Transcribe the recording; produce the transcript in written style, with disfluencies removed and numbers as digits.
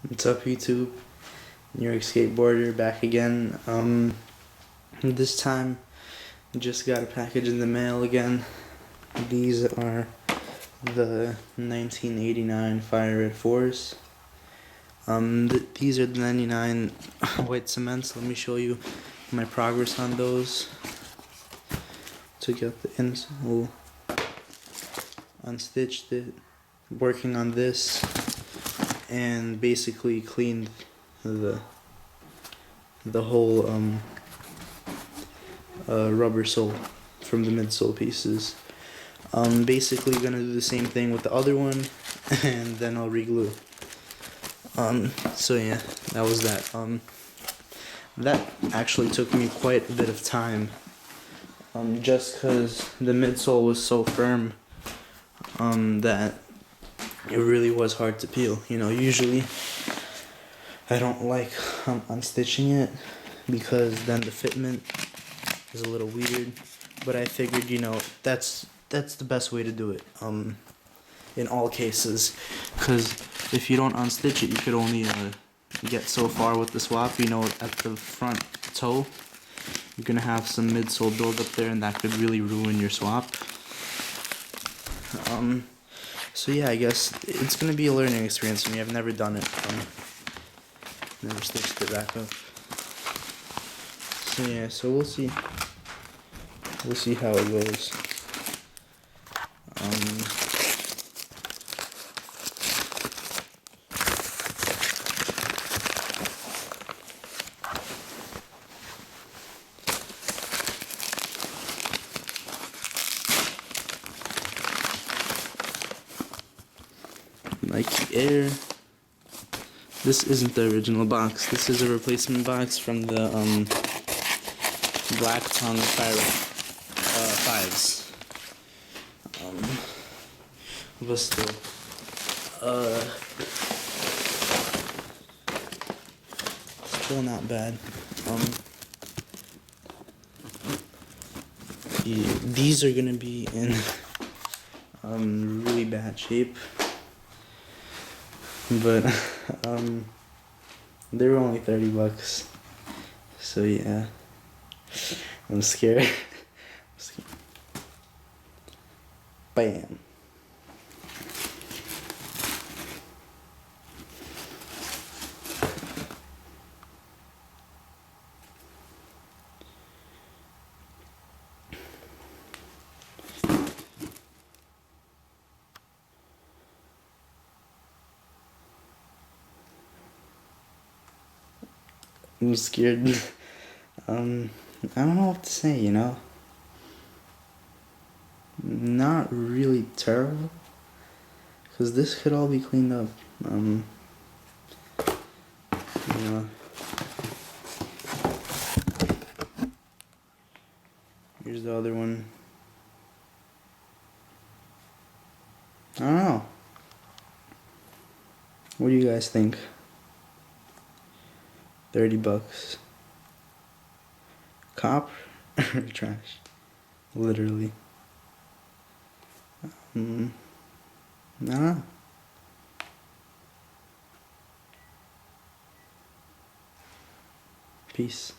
What's up, YouTube? New York skateboarder back again. This time just got a package in the mail again. These are the 1989 Fire Red 4s. These are the 99 white cements. Let me show you my progress on those. Took out the insole, unstitched it, working on this, and basically cleaned the whole rubber sole from the midsole pieces. Basically gonna do the same thing with the other one, and then I'll reglue. So yeah, that was that. That actually took me quite a bit of time, just because the midsole was so firm, that it really was hard to peel. You know, usually I don't like unstitching it because then the fitment is a little weird, but I figured, you know, that's the best way to do it in all cases, because if you don't unstitch it, you could only get so far with the swap. You know, at the front toe you're gonna have some midsole build up there, and that could really ruin your swap. So yeah, I guess it's gonna be a learning experience for me. I've never done it. Never stitched it back up. So yeah, so we'll see. We'll see how it goes. Nike Air. This isn't the original box. This is a replacement box from the Black Tongue Fire 5s. But still, still not bad. These are gonna be in really bad shape, but they were only $30, so yeah, I'm scared. Bam. I'm scared. I don't know what to say, you know. Not really terrible, because this could all be cleaned up. You know. Here's the other one. I don't know. What do you guys think? $30. Cop or trash? Literally. I don't know. Peace.